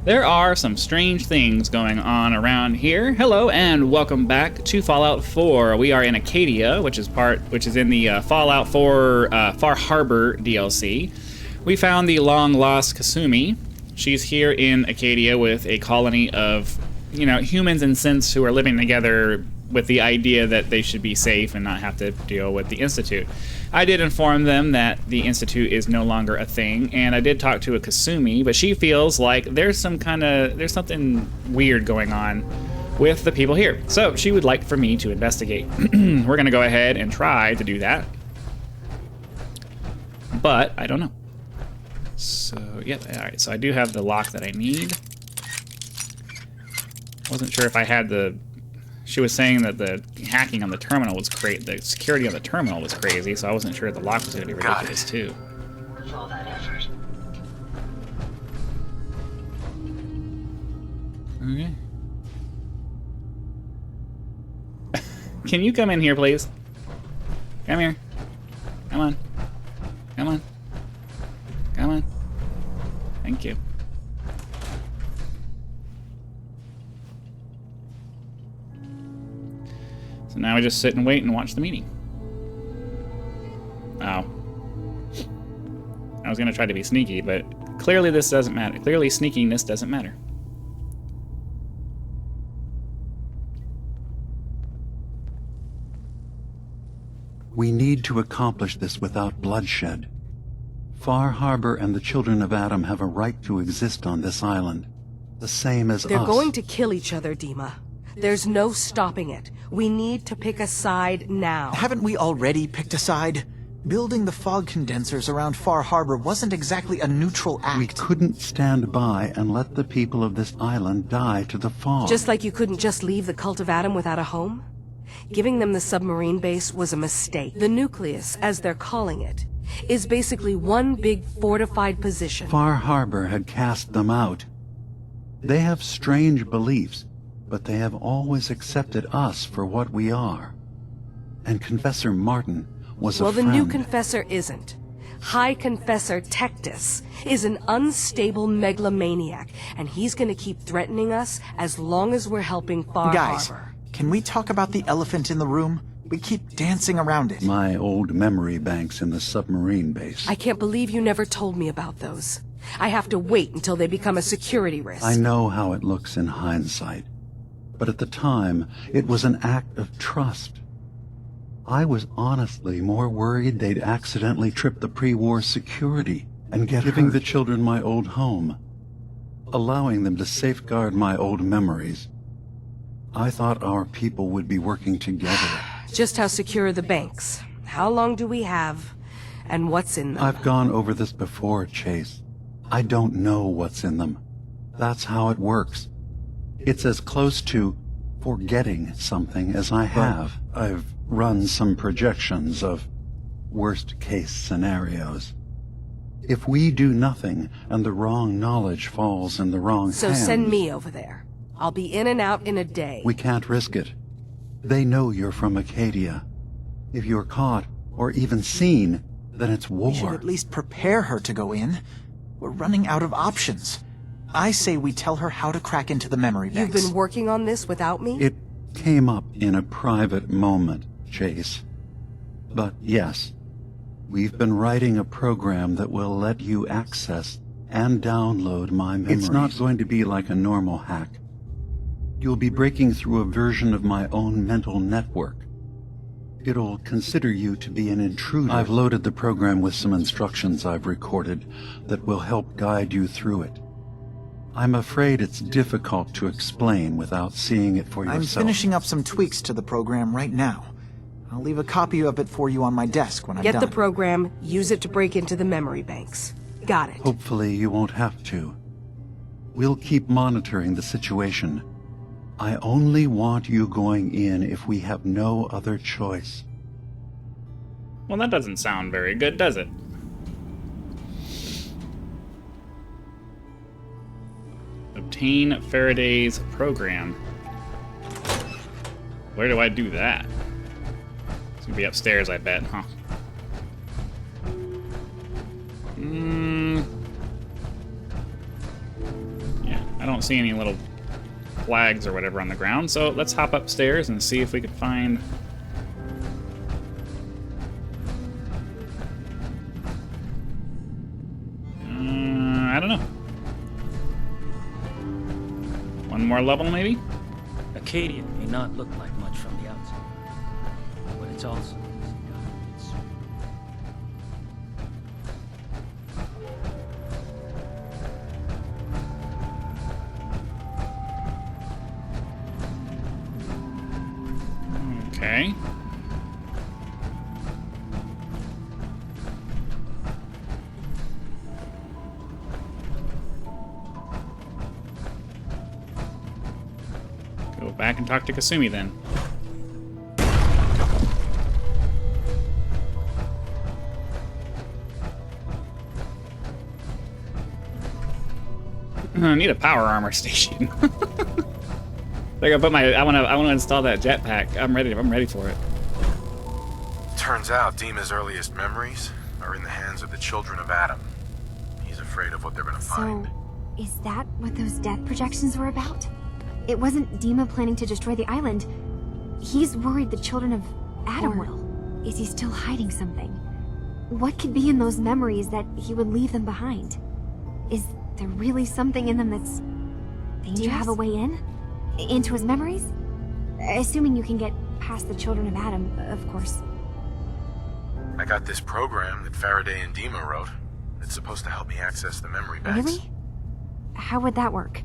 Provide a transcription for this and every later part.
There are some strange things going on around here. Hello and welcome back to Fallout 4. We are in Acadia, which is in the Fallout 4 Far Harbor DLC. We found the long-lost Kasumi. She's here in Acadia with a colony of, humans and synths who are living together with the idea that they should be safe and not have to deal with the Institute. I did inform them that the Institute is no longer a thing, and I did talk to a Kasumi, but she feels like there's something weird going on with the people here. So she would like for me to investigate. We're gonna go ahead and try to do that. But I don't know. So, yep, alright, so I do have the lock that I need. Wasn't sure if I had the... She was saying that the hacking on the terminal was great. The security on the terminal was crazy, so I wasn't sure the lock was going to be ridiculous too. For all that effort. Okay. Can you come in here, please? Come here. Come on. Come on. Come on. Thank you. So now we just sit and wait and watch the meeting. Oh. I was gonna try to be sneaky, but clearly this doesn't matter. Clearly sneakiness doesn't matter. We need to accomplish this without bloodshed. Far Harbor and the children of Adam have a right to exist on this island, the same as us. They're going to kill each other, Dima. There's no stopping it. We need to pick a side now. Haven't we already picked a side? Building the fog condensers around Far Harbor wasn't exactly a neutral act. We couldn't stand by and let the people of this island die to the fog. Just like you couldn't just leave the Cult of Adam without a home? Giving them the submarine base was a mistake. The nucleus, as they're calling it, is basically one big fortified position. Far Harbor had cast them out. They have strange beliefs, but they have always accepted us for what we are. And Confessor Martin was a friend. Well, the new Confessor isn't. High Confessor Tectus is an unstable megalomaniac, and he's gonna keep threatening us as long as we're helping Far Harbor. Can we talk about the elephant in the room? We keep dancing around it. My old memory banks in the submarine base. I can't believe you never told me about those. I have to wait until they become a security risk. I know how it looks in hindsight. But at the time, it was an act of trust. I was honestly more worried they'd accidentally trip the pre-war security and get giving the children my old home, allowing them to safeguard my old memories. I thought our people would be working together. Just how secure are the banks? How long do we have? And what's in them? I've gone over this before, Chase. I don't know what's in them. That's how it works. It's as close to forgetting something as I have. I've run some projections of worst-case scenarios. If we do nothing and the wrong knowledge falls in the wrong hands... So send me over there. I'll be in and out in a day. We can't risk it. They know you're from Acadia. If you're caught, or even seen, then it's war. We should at least prepare her to go in. We're running out of options. I say we tell her how to crack into the memory banks. You've been working on this without me? It came up in a private moment, Chase. But yes, we've been writing a program that will let you access and download my memories. It's not going to be like a normal hack. You'll be breaking through a version of my own mental network. It'll consider you to be an intruder. I've loaded the program with some instructions I've recorded that will help guide you through it. I'm afraid it's difficult to explain without seeing it for yourself. I'm finishing up some tweaks to the program right now. I'll leave a copy of it for you on my desk when I'm done. Get the program, use it to break into the memory banks. Got it. Hopefully you won't have to. We'll keep monitoring the situation. I only want you going in if we have no other choice. Well, that doesn't sound very good, does it? Obtain Faraday's program. Where do I do that? It's gonna be upstairs, I bet, huh? Yeah. I don't see any little flags or whatever on the ground, so let's hop upstairs and see if we can find... I don't know. One more level, maybe? Acadia may not look like much from the outside, but it's also inhabitants. Okay. Go back and talk to Kasumi then. I need a power armor station. I gotta put my. I wanna install that jetpack. I'm ready for it. Turns out Dima's earliest memories are in the hands of the children of Adam. He's afraid of what they're gonna find. So, is that what those death projections were about? It wasn't Dima planning to destroy the island. He's worried the children of Adam will. Is he still hiding something? What could be in those memories that he would leave them behind? Is there really something in them that's dangerous? Do you have a way in? Into his memories? Assuming you can get past the children of Adam, of course. I got this program that Faraday and Dima wrote. It's supposed to help me access the memory banks. Really? How would that work?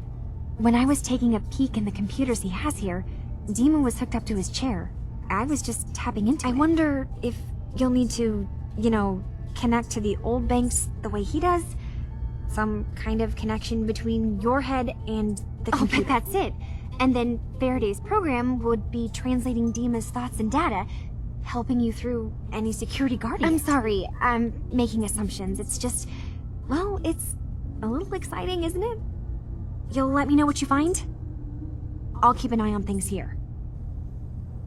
When I was taking a peek in the computers he has here, Dima was hooked up to his chair. I was just tapping into it. I wonder if you'll need to, you know, connect to the old banks the way he does? Some kind of connection between your head and the computer. I'll bet that's it. And then Faraday's program would be translating Dima's thoughts and data, helping you through any security guardian. I'm sorry, I'm making assumptions. It's just, well, it's a little exciting, isn't it? You'll let me know what you find? I'll keep an eye on things here.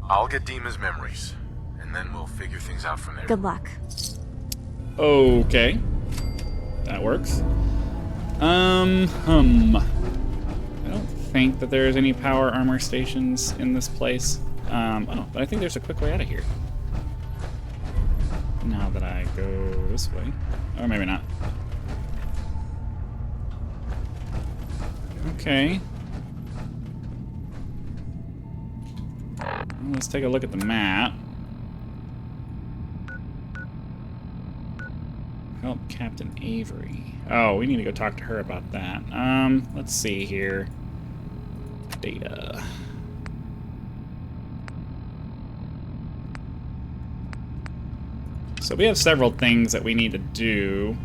I'll get Dima's memories, and then we'll figure things out from there. Good luck. Okay. That works. I don't think that there's any power armor stations in this place. Oh, but I think there's a quick way out of here. Now that I go this way. Or maybe not. Okay. Let's take a look at the map. Help Captain Avery. Oh, we need to go talk to her about that. Let's see here. Data. So we have several things that we need to do.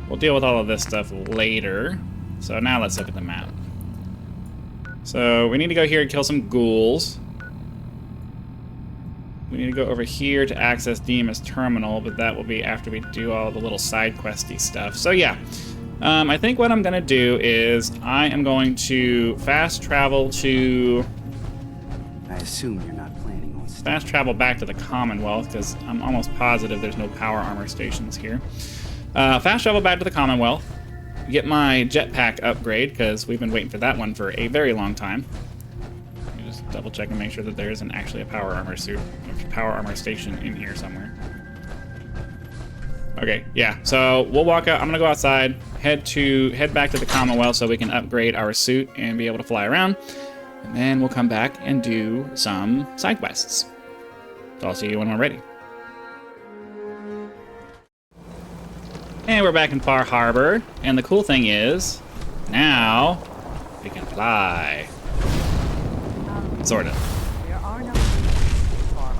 We'll deal with all of this stuff later. So now let's look at the map. So we need to go here and kill some ghouls. We need to go over here to access Dima's terminal, but that will be after we do all the little side questy stuff. So yeah, I think what I'm gonna do is I am going to fast travel to... I assume you're not planning on fast travel back to the Commonwealth, because I'm almost positive there's no power armor stations here. Fast travel back to the Commonwealth. Get my jetpack upgrade, because we've been waiting for that one for a very long time. Let me just double check and make sure that there isn't actually a power armor suit, a power armor station in here somewhere. Okay, yeah, so we'll walk out. I'm gonna go outside, head back to the Commonwealth so we can upgrade our suit and be able to fly around. And then we'll come back and do some side quests. So I'll see you when we're ready. And we're back in Far Harbor, and the cool thing is, now we can fly. Sort of. There are no Far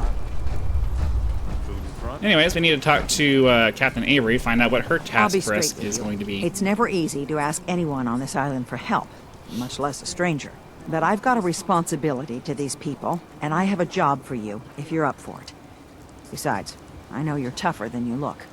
Harbor. Anyways, we need to talk to Captain Avery, find out what her task for us is going to be. It's never easy to ask anyone on this island for help, much less a stranger. But I've got a responsibility to these people, and I have a job for you, if you're up for it. Besides, I know you're tougher than you look.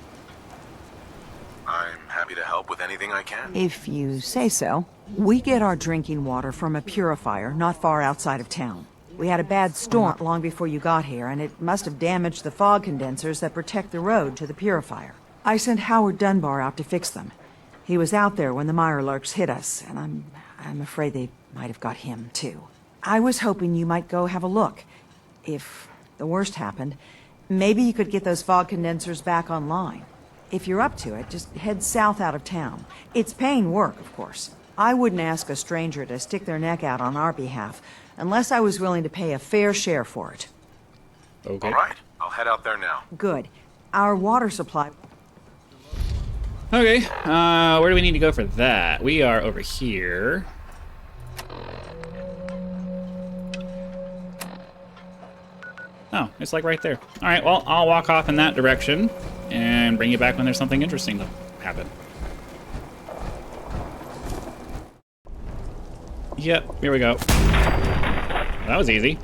I'm happy to help with anything I can. If you say so. We get our drinking water from a purifier not far outside of town. We had a bad storm long before you got here, and it must have damaged the fog condensers that protect the road to the purifier. I sent Howard Dunbar out to fix them. He was out there when the Mirelurks hit us, and I'm afraid they might have got him, too. I was hoping you might go have a look. If the worst happened, maybe you could get those fog condensers back online. If you're up to it, just head south out of town. It's paying work, of course. I wouldn't ask a stranger to stick their neck out on our behalf, unless I was willing to pay a fair share for it. Okay. All right, I'll head out there now. Good. Our water supply... Okay, where do we need to go for that? We are over here. Oh, it's like right there. All right, well, I'll walk off in that direction and bring you back when there's something interesting to happen. Yep, here we go. That was easy.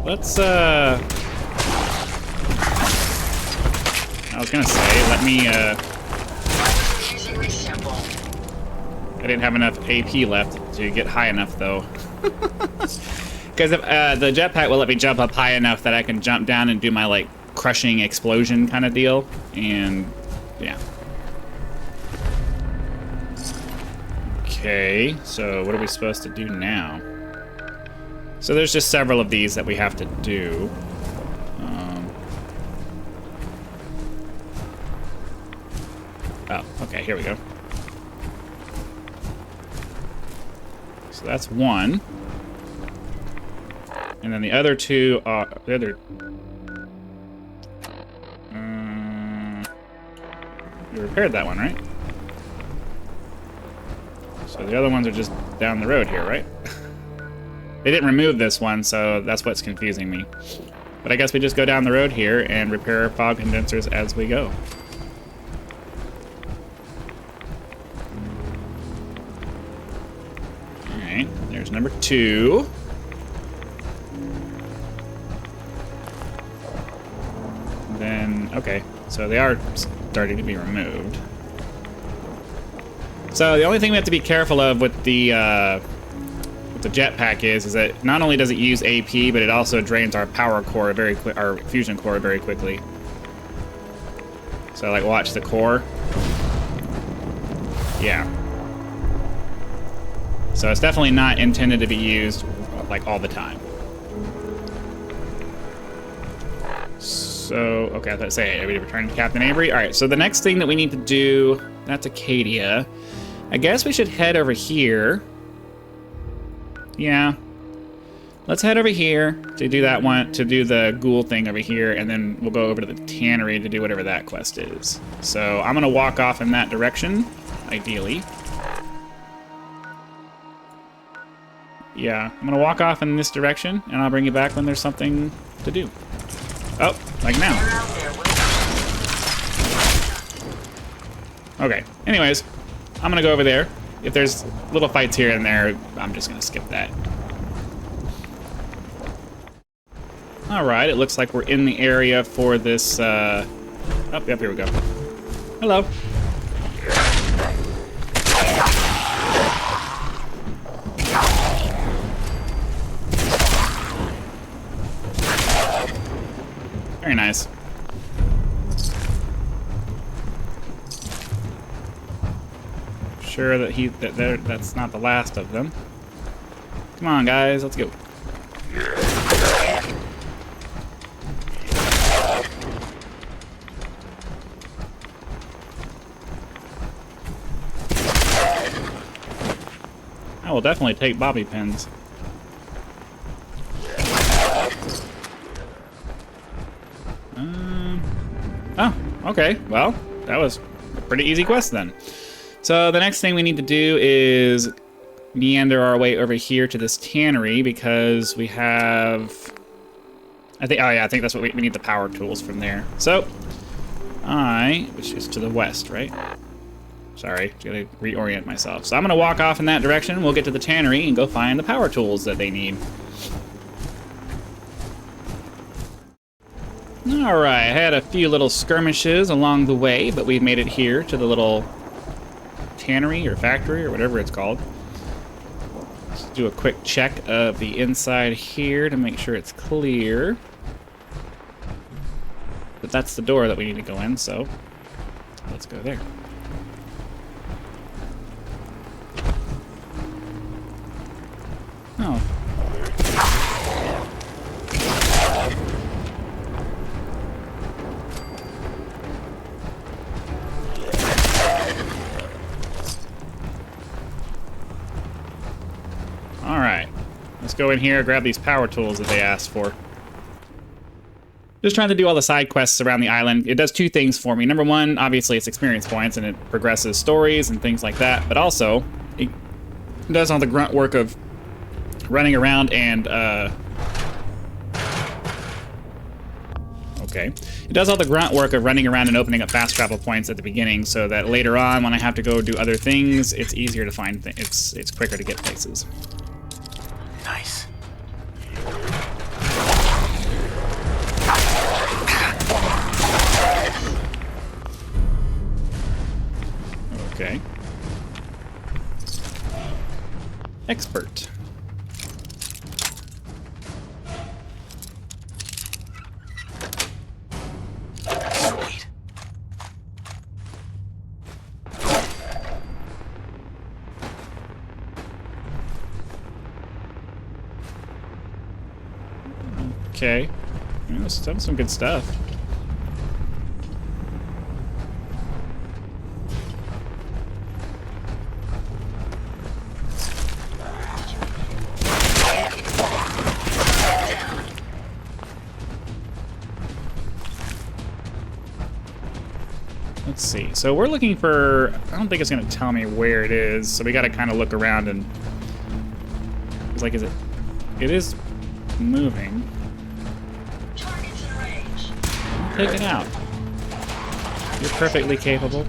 Let's, I was gonna say, let me, I didn't have enough AP left to get high enough, though. Because if the jetpack will let me jump up high enough that I can jump down and do my, like, crushing explosion kind of deal. And, yeah. Okay, so what are we supposed to do now? So there's just several of these that we have to do. Oh, okay, here we go. So that's one. And then the other two are... The other... you repaired that one, right? So the other ones are just down the road here, right? They didn't remove this one, so that's what's confusing me. But I guess we just go down the road here and repair fog condensers as we go. Alright, there's number 2. Then, okay, so they are starting to be removed. So the only thing we have to be careful of with the jetpack is that not only does it use AP, but it also drains our power core our fusion core very quickly. So like watch the core. Yeah. So it's definitely not intended to be used like all the time. So, okay, I thought say, are we returning to Captain Avery? All right, so the next thing that we need to do, that's Acadia. I guess we should head over here. Yeah. Let's head over here to do that one, to do the ghoul thing over here, and then we'll go over to the tannery to do whatever that quest is. So I'm gonna walk off in that direction, ideally. Yeah, I'm gonna walk off in this direction, and I'll bring you back when there's something to do. Oh, like now. Okay, anyways, I'm gonna go over there. If there's little fights here and there, I'm just gonna skip that. Alright, it looks like we're in the area for this, oh, yep, here we go. Hello. Very nice. Sure that that's not the last of them. Come on, guys, let's go. I will definitely take bobby pins. Oh, okay. Well, that was a pretty easy quest then. So the next thing we need to do is meander our way over here to this tannery because we have... oh yeah, I think that's what we need the power tools from there. So, which is to the west, right? Sorry, gotta reorient myself. So I'm gonna walk off in that direction. We'll get to the tannery and go find the power tools that they need. Alright, I had a few little skirmishes along the way, but we've made it here to the little tannery or factory or whatever it's called. Let's do a quick check of the inside here to make sure it's clear. that's the door that we need to go in, so let's go there. Oh. Alright. Let's go in here, grab these power tools that they asked for. Just trying to do all the side quests around the island. It does two things for me. Number one, obviously it's experience points and it progresses stories and things like that, but also it does all the grunt work of running around and okay. It does all the grunt work of running around and opening up fast travel points at the beginning, so that later on, when I have to go do other things, it's easier to find things. It's quicker to get places. Nice. Okay. Expert. Sweet. Okay. Yeah, that's some good stuff. Let's see. So we're looking for... I don't think it's going to tell me where it is, so we got to kind of look around and... It's like, is it... It is moving. Targets in range. Take it out. You're perfectly capable.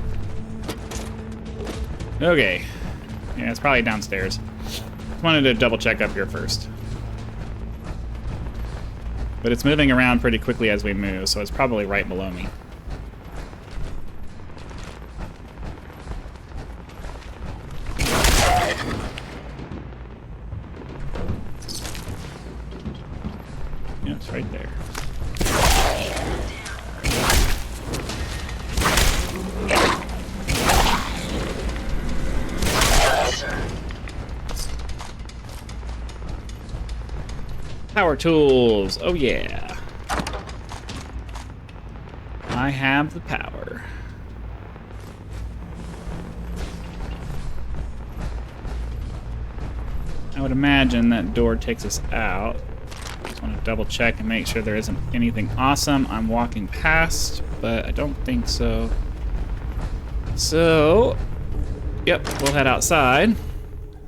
Okay. Yeah, it's probably downstairs. Just wanted to double check up here first. But it's moving around pretty quickly as we move, so it's probably right below me. Yeah, it's right there. Power tools. Oh yeah. I have the power. I would imagine that door takes us out. Just want to double check and make sure there isn't anything awesome I'm walking past, but I don't think so. So, yep, we'll head outside.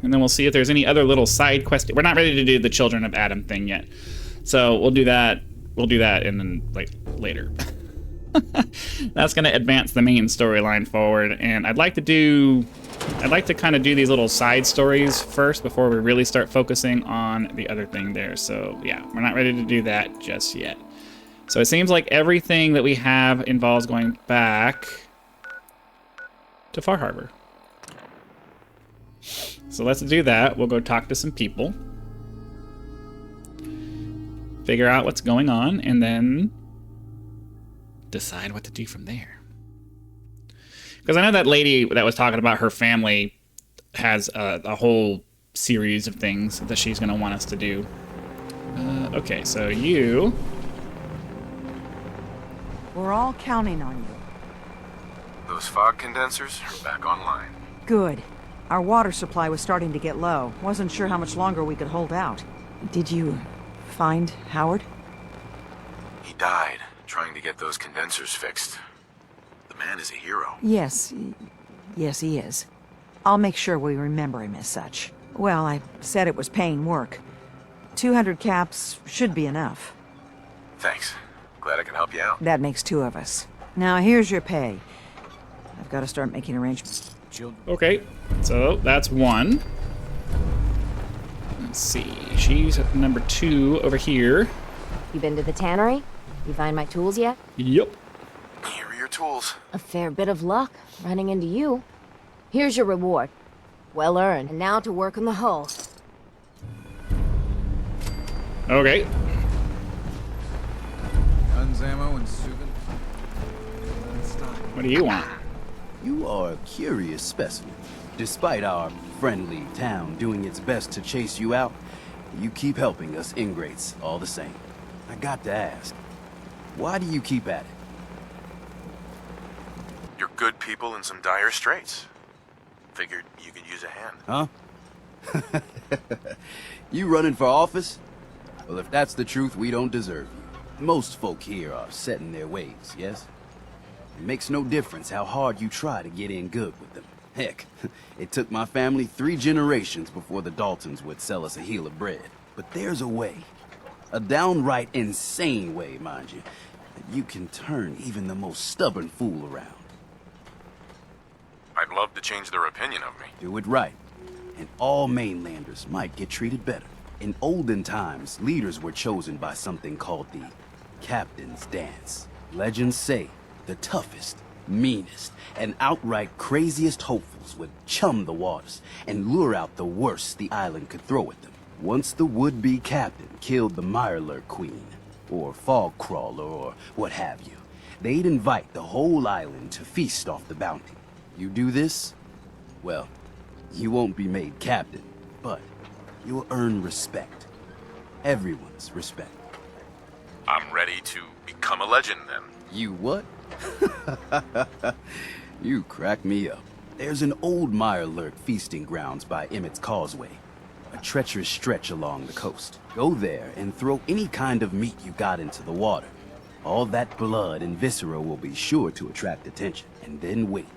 And then we'll see if there's any other little side quest. We're not ready to do the Children of Adam thing yet. So we'll do that. We'll do that in then like later. That's gonna advance the main storyline forward. And I'd like to kind of do these little side stories first before we really start focusing on the other thing there. So yeah, we're not ready to do that just yet. So it seems like everything that we have involves going back to Far Harbor. So let's do that. We'll go talk to some people, figure out what's going on, and then decide what to do from there. Because I know that lady that was talking about her family has a whole series of things that she's going to want us to do. Okay, so you... We're all counting on you. Those fog condensers are back online. Good. Our water supply was starting to get low. Wasn't sure how much longer we could hold out. Did you find Howard? He died trying to get those condensers fixed. The man is a hero. Yes. Yes, he is. I'll make sure we remember him as such. Well, I said it was paying work. 200 caps should be enough. Thanks. Glad I can help you out. That makes 2 of us. Now, here's your pay. I've got to start making arrangements. Okay, so that's 1. Let's see. She's at number 2 over here. You been to the tannery? You find my tools yet? Yep. Here are your tools. A fair bit of luck running into you. Here's your reward. Well earned. And now to work on the hull. Okay. Guns, ammo, and soothing. What do you want? You are a curious specimen. Despite our friendly town doing its best to chase you out, you keep helping us ingrates all the same. I got to ask, why do you keep at it? You're good people in some dire straits. Figured you could use a hand. Huh? You running for office? Well, if that's the truth, we don't deserve you. Most folk here are set in their ways, yes? It makes no difference how hard you try to get in good with them. Heck, it took my family 3 generations before the Daltons would sell us a heel of bread. But there's a way, a downright insane way, mind you, that you can turn even the most stubborn fool around. I'd love to change their opinion of me. Do it right, and all mainlanders might get treated better. In olden times, leaders were chosen by something called the Captain's Dance. Legends say the toughest, meanest, and outright craziest hopefuls would chum the waters and lure out the worst the island could throw at them. Once the would-be captain killed the Mirelurk Queen, or Fog Crawler, or what have you, they'd invite the whole island to feast off the bounty. You do this, well, you won't be made captain, but you'll earn respect. Everyone's respect. I'm ready to become a legend then. You what? You crack me up. There's an old Mirelurk feasting grounds by Emmett's Causeway, a treacherous stretch along the coast. Go there and throw any kind of meat you got into the water. All that blood and viscera will be sure to attract attention. And then wait.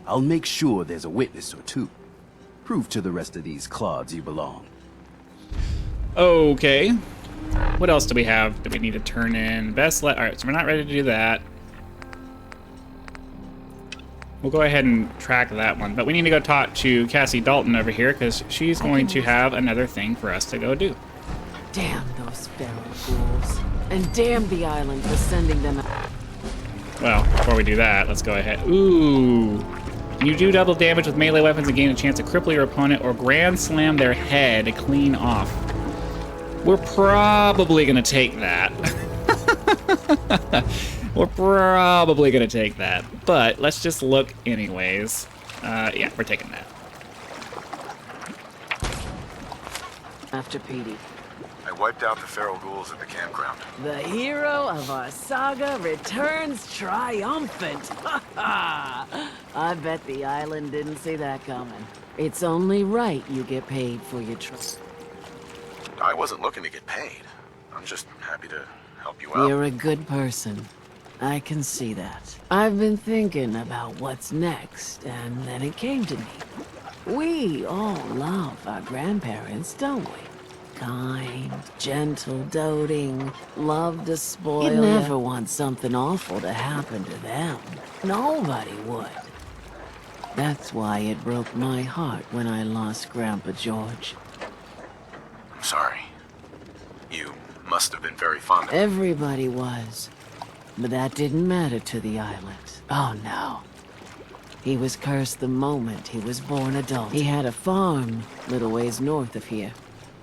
I'll make sure there's a witness or two. Prove to the rest of these clods you belong. Okay. What else do we have that we need to turn in? Alright, so we're not ready to do that. We'll go ahead and track that one. But we need to go talk to Cassie Dalton over here, because she's going to have another thing for us to go do. Damn those feral ghouls. And damn the island for sending them out. Well, before we do that, let's go ahead. Ooh. You do double damage with melee weapons and gain a chance to cripple your opponent or grand slam their head clean off. We're probably going to take that. We're probably going to take that. But let's just look anyways. Yeah, we're taking that. After Petey. I wiped out the feral ghouls at the campground. The hero of our saga returns triumphant. I bet the island didn't see that coming. It's only right you get paid for your trust. I wasn't looking to get paid. I'm just happy to help you out. You're a good person. I can see that. I've been thinking about what's next, and then it came to me. We all love our grandparents, don't we? Kind, gentle, doting, love to spoil. You never want something awful to happen to them. Nobody would. That's why it broke my heart when I lost Grandpa George. I'm sorry. You must have been very fond of him. Everybody was. But that didn't matter to the island. Oh no. He was cursed the moment he was born adult. He had a farm little ways north of here.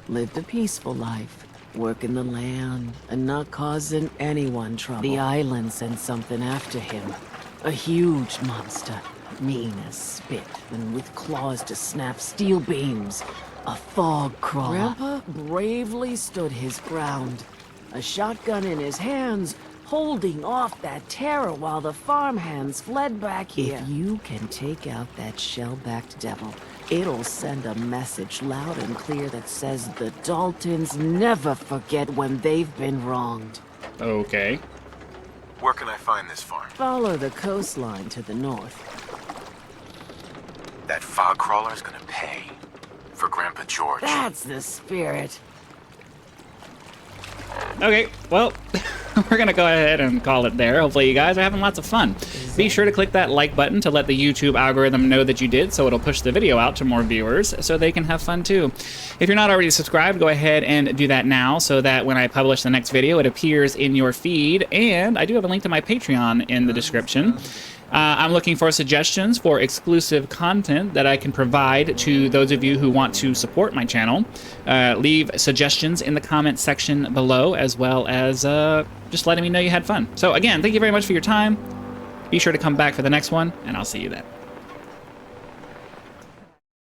Lived a peaceful life, working the land and not causing anyone trouble. The island sent something after him. A huge monster, mean as spit and with claws to snap steel beams. A fog crawler. Grandpa bravely stood his ground, a shotgun in his hands, holding off that terror while the farmhands fled back here. If you can take out that shell-backed devil, it'll send a message loud and clear that says the Daltons never forget when they've been wronged. Okay. Where can I find this farm? Follow the coastline to the north. That fog crawler's gonna pay for Grandpa George. That's the spirit. Okay, well, we're going to go ahead and call it there. Hopefully you guys are having lots of fun. Be sure to click that like button to let the YouTube algorithm know that you did, so it'll push the video out to more viewers so they can have fun too. If you're not already subscribed, go ahead and do that now so that when I publish the next video, it appears in your feed. And I do have a link to my Patreon in the description. I'm looking for suggestions for exclusive content that I can provide to those of you who want to support my channel. Leave suggestions in the comment section below, as well as just letting me know you had fun. So again, thank you very much for your time, Be sure to come back for the next one, and I'll see you then.